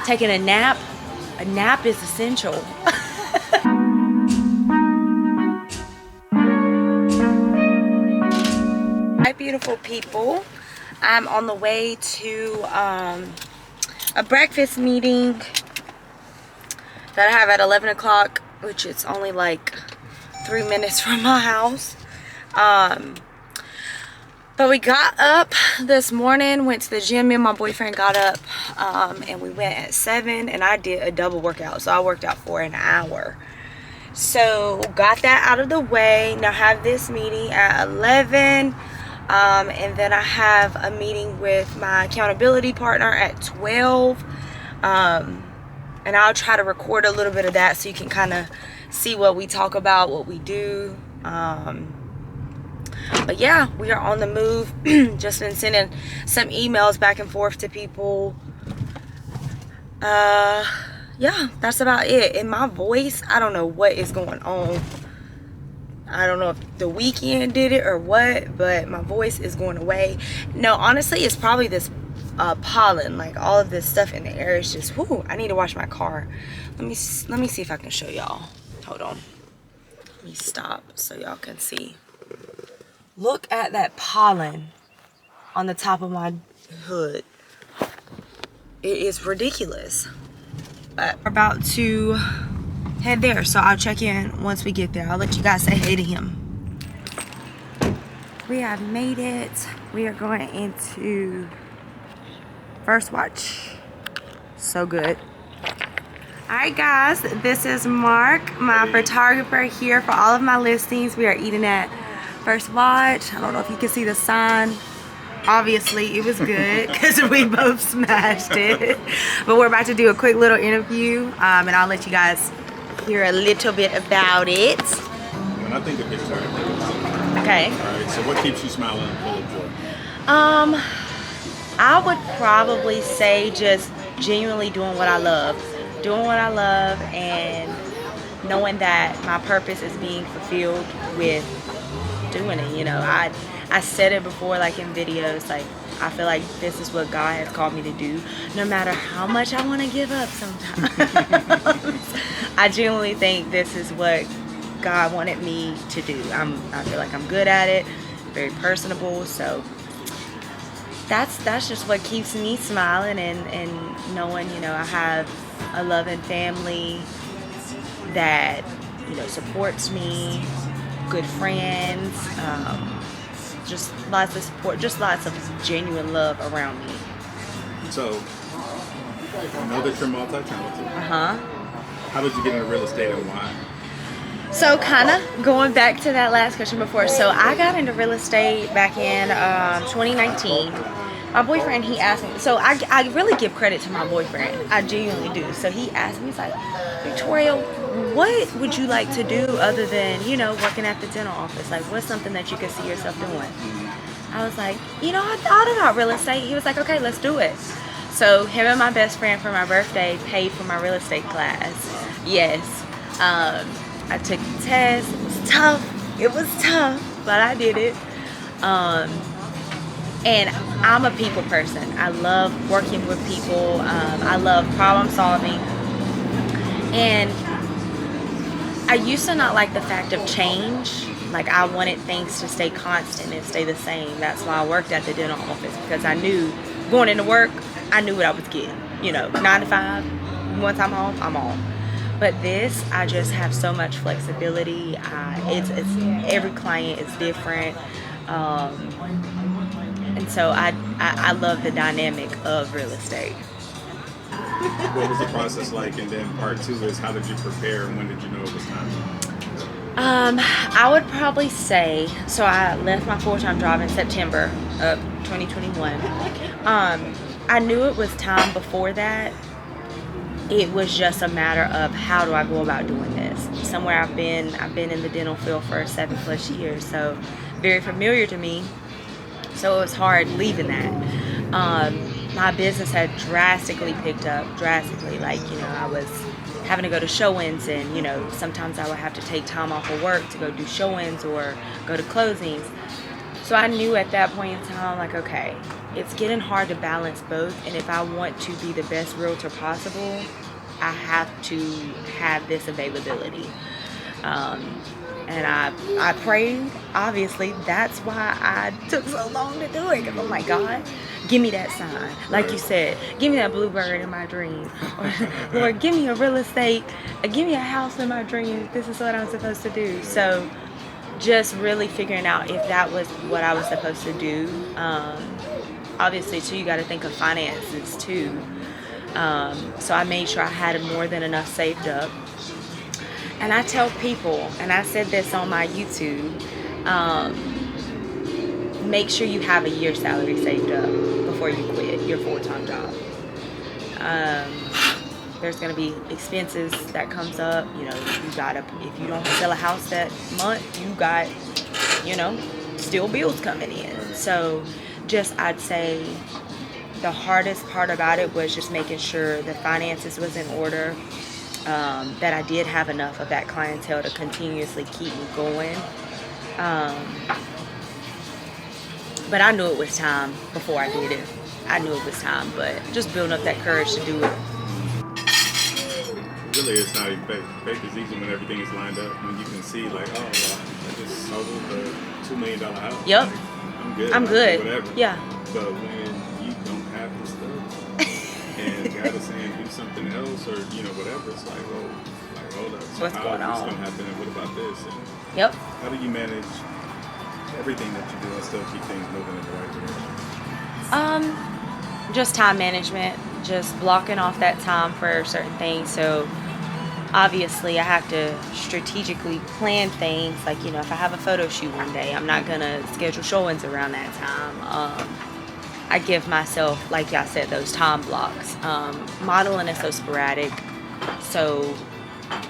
taking a nap is essential. Hi beautiful people, I'm on the way to a breakfast meeting that I have at 11 o'clock, which is only like 3 minutes from my house. But we got up this morning, went to the gym. Me and my boyfriend got up and we went at 7, and I did a double workout, so I worked out for an hour. So got that out of the way. Now have this meeting at 11, and then I have a meeting with my accountability partner at 12, and I'll try to record a little bit of that so you can kind of see what we talk about, what we do. But yeah, we are on the move. Just been sending some emails back and forth to people. Yeah, that's about it. And my voice, I don't know what is going on. I don't know if the weekend did it or what, but my voice is going away. No, honestly, it's probably this pollen. Like all of this stuff in the air is just, whoo, I need to wash my car. Let me see if I can show y'all. Hold on. Let me stop so y'all can see. Look at that pollen on the top of my hood. It is ridiculous. But we're about to head there, so I'll check in once we get there. I'll let you guys say hey to him. We have made it. We are going into First Watch. So good. Alright guys, this is Mark, my photographer here for all of my listings. We are eating at First Watch. I don't know if you can see the sign. Obviously it was good because we both smashed it. But we're about to do a quick little interview, and I'll let you guys hear a little bit about it. When I think of picture, I think of something. Okay. Alright, so what keeps you smiling and full of joy? I would probably say just genuinely doing what I love. Doing what I love and knowing that my purpose is being fulfilled with doing it. You know, I said it before, like in videos, like I feel like this is what God has called me to do, no matter how much I want to give up sometimes. I genuinely think this is what God wanted me to do. I feel like I'm good at it, very personable, so that's just what keeps me smiling, and knowing, you know, I have a loving family that, you know, supports me, good friends, just lots of support, just lots of genuine love around me. So, I know that you're multi-talented. Uh-huh. How did you get into real estate and why? So kind of going back to that last question before, so I got into real estate back in 2019. My boyfriend, he asked me, so I really give credit to my boyfriend, I genuinely do. So he asked me, he's like, Victoria, what would you like to do other than, you know, working at the dental office? Like, what's something that you could see yourself doing? I was like, you know, I thought about real estate. He was like, okay, let's do it. So him and my best friend for my birthday paid for my real estate class. Yes. I took the test. It was tough, but I did it. And I'm a people person. I love working with people. I love problem solving. And I used to not like the fact of change. Like, I wanted things to stay constant and stay the same. That's why I worked at the dental office, because I knew going into work, I knew what I was getting. You know, 9 to 5, once I'm home, I'm home. But this, I just have so much flexibility. It's every client is different. And so I love the dynamic of real estate. What was the process like? And then part 2 is, how did you prepare and when did you know it was time? I would probably say, so I left my full-time job in September of 2021. I knew it was time before that. It was just a matter of, how do I go about doing this? Somewhere I've been in the dental field for 7+ years, so very familiar to me. So it was hard leaving that. My business had drastically picked up, like, you know, I was having to go to show-ins, and, you know, sometimes I would have to take time off of work to go do show-ins or go to closings. So I knew at that point in time, like, okay, it's getting hard to balance both. And if I want to be the best realtor possible, I have to have this availability. And I prayed. Obviously, that's why I took so long to do it. Because I'm like, God, give me that sign. Like you said, give me that bluebird in my dreams. Or give me a real estate. Give me a house in my dreams. This is what I'm supposed to do. So just really figuring out if that was what I was supposed to do. Obviously, too, you got to think of finances, too. So I made sure I had more than enough saved up. And I tell people, and I said this on my YouTube, make sure you have a year's salary saved up before you quit your full-time job. There's going to be expenses that comes up. You know, you got to, if you don't sell a house that month, you got, you know, still bills coming in. So just, I'd say the hardest part about it was just making sure the finances was in order. That I did have enough of that clientele to continuously keep me going. But I knew it was time before I did it. I knew it was time, but just building up that courage to do it. Really, it's not even faith is easy when everything is lined up. When you can see, like, oh, well, I just sold a $2 million house. Yep. Like, I'm good. I'm good. Whatever. Yeah. But when you don't have the stuff and God is saying do something else or, you know, whatever, it's like, well, like, hold up. So What's going How's on? this going to happen and what about this? And Yep. how do you manage everything that you do and still keep things moving in the right direction? Just time management, just blocking off that time for certain things. So obviously I have to strategically plan things. Like, you know, if I have a photo shoot one day, I'm not gonna schedule showings around that time. I give myself, like y'all said, those time blocks. Modeling is so sporadic, so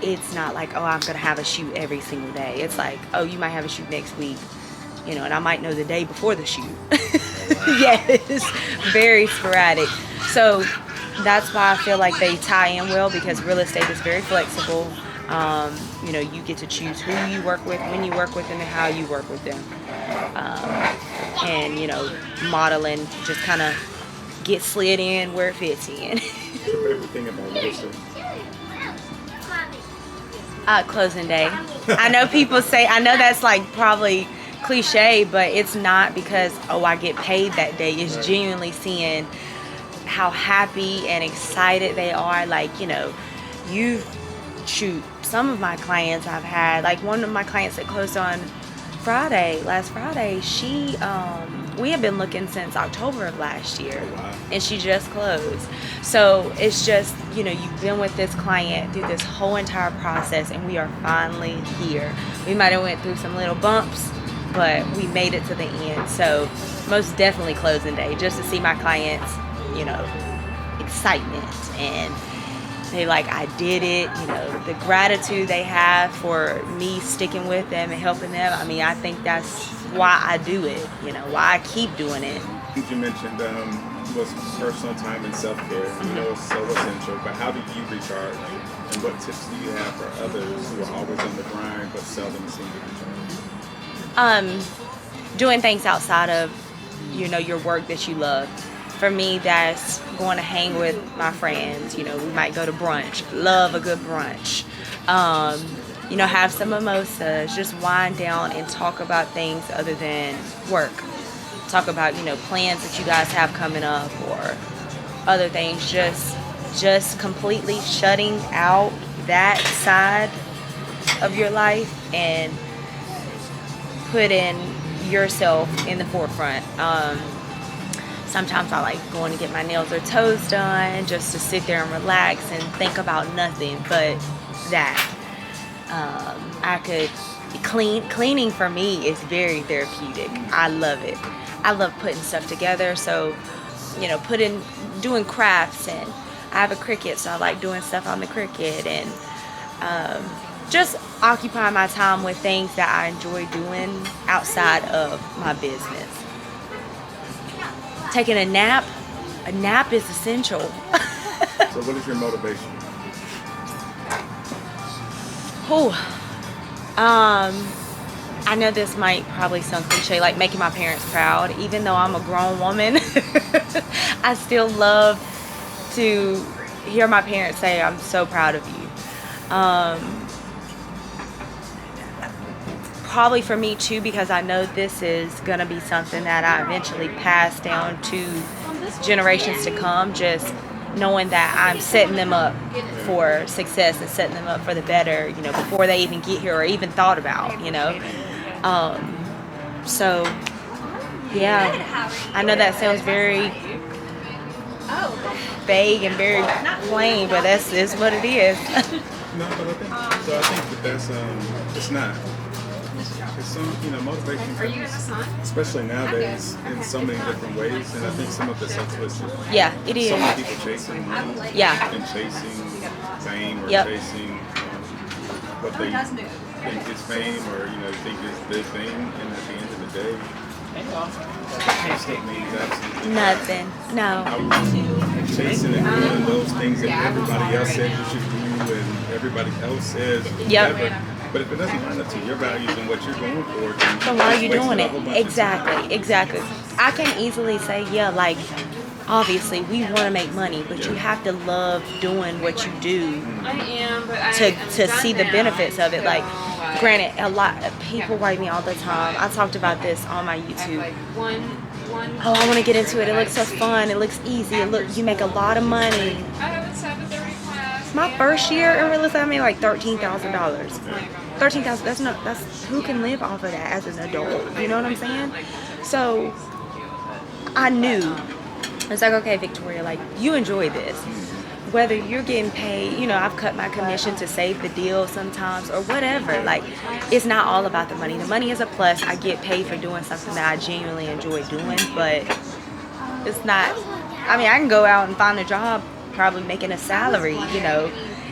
it's not like, oh, I'm gonna have a shoot every single day. It's like, oh, you might have a shoot next week, you know, and I might know the day before the shoot. Yes, very sporadic. So that's why I feel like they tie in well, because real estate is very flexible. You know, you get to choose who you work with, when you work with them, and how you work with them. And, you know, modeling just kind of get slid in where it fits in. What's your favorite thing about real estate? Closing day. I know people say, I know that's like probably cliche, but it's not, because, oh, I get paid that day. It's genuinely seeing how happy and excited they are. Like, you know, some of my clients I've had, like one of my clients that closed on last Friday, we have been looking since October of last year, and she just closed. So it's just, you know, you've been with this client through this whole entire process, and we are finally here. We might have went through some little bumps, but we made it to the end. So most definitely closing day, just to see my clients, you know, excitement, and they like, I did it, you know, the gratitude they have for me sticking with them and helping them. I mean, I think that's why I do it, you know, why I keep doing it. You mentioned was personal time and self-care. You know, it's so essential, but how do you recharge? And what tips do you have for others who are always on the grind but seldom seem to recharge? Doing things outside of, you know, your work that you love. For me, that's going to hang with my friends. You know, we might go to brunch. Love a good brunch. You know, have some mimosas. Just wind down and talk about things other than work. Talk about, you know, plans that you guys have coming up or other things. Just completely shutting out that side of your life and putting yourself in the forefront. Sometimes I like going to get my nails or toes done, just to sit there and relax and think about nothing but that. I could cleaning for me is very therapeutic. I love it. I love putting stuff together. So, you know, doing crafts, and I have a Cricut, so I like doing stuff on the Cricut, and just occupying my time with things that I enjoy doing outside of my business. Taking a nap is essential. So what is your motivation? I know this might probably sound cliche, like making my parents proud. Even though I'm a grown woman, I still love to hear my parents say, I'm so proud of you. Probably for me too, because I know this is going to be something that I eventually pass down to generations to come, just knowing that I'm setting them up for success and setting them up for the better, before they even get here or even thought about. So yeah, I know that sounds very vague and very plain, but that's is what it is. No, but I think that's it's not. It's motivation, especially nowadays, in so many different ways, and I think some of it's so twisted. Yeah, it is. So many people chasing money, Yeah, and chasing fame, or yep, chasing what they think is fame, or think is the thing, and at the end of the day, it means absolutely nothing. No. Chasing and doing those things that everybody else says you should do, and everybody else says Yep. whatever. But if it doesn't line up to your values and what you're going for, then So why are you you're doing wasting a it? whole bunch of time. Exactly. I can easily say, yeah, like, obviously we want to make money, but you have to love doing what you do to see the benefits of it. Like, granted, a lot of people write me all the time. I talked about this on my YouTube. Oh, I want to get into it. It looks so fun. It looks easy. You make a lot of money. My first year in real estate, I made like $13,000. 13,000. That's who can live off of that as an adult. You know what I'm saying? So I knew, it's like, okay, Victoria, like, you enjoy this. Whether you're getting paid, I've cut my commission to save the deal sometimes or whatever. Like, it's not all about the money. The money is a plus. I get paid for doing something that I genuinely enjoy doing, but it's not, I mean, I can go out and find a job probably making a salary,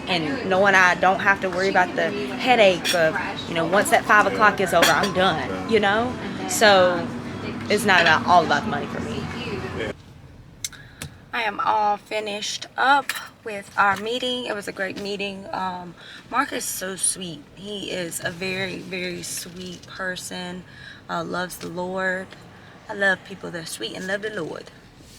and knowing I don't have to worry about the headache of, once that 5 o'clock is over, I'm done, So it's not all about the money for me. I am all finished up with our meeting. It was a great meeting. Mark is so sweet. He is a very, very sweet person. Loves the Lord. I love people that are sweet and love the Lord.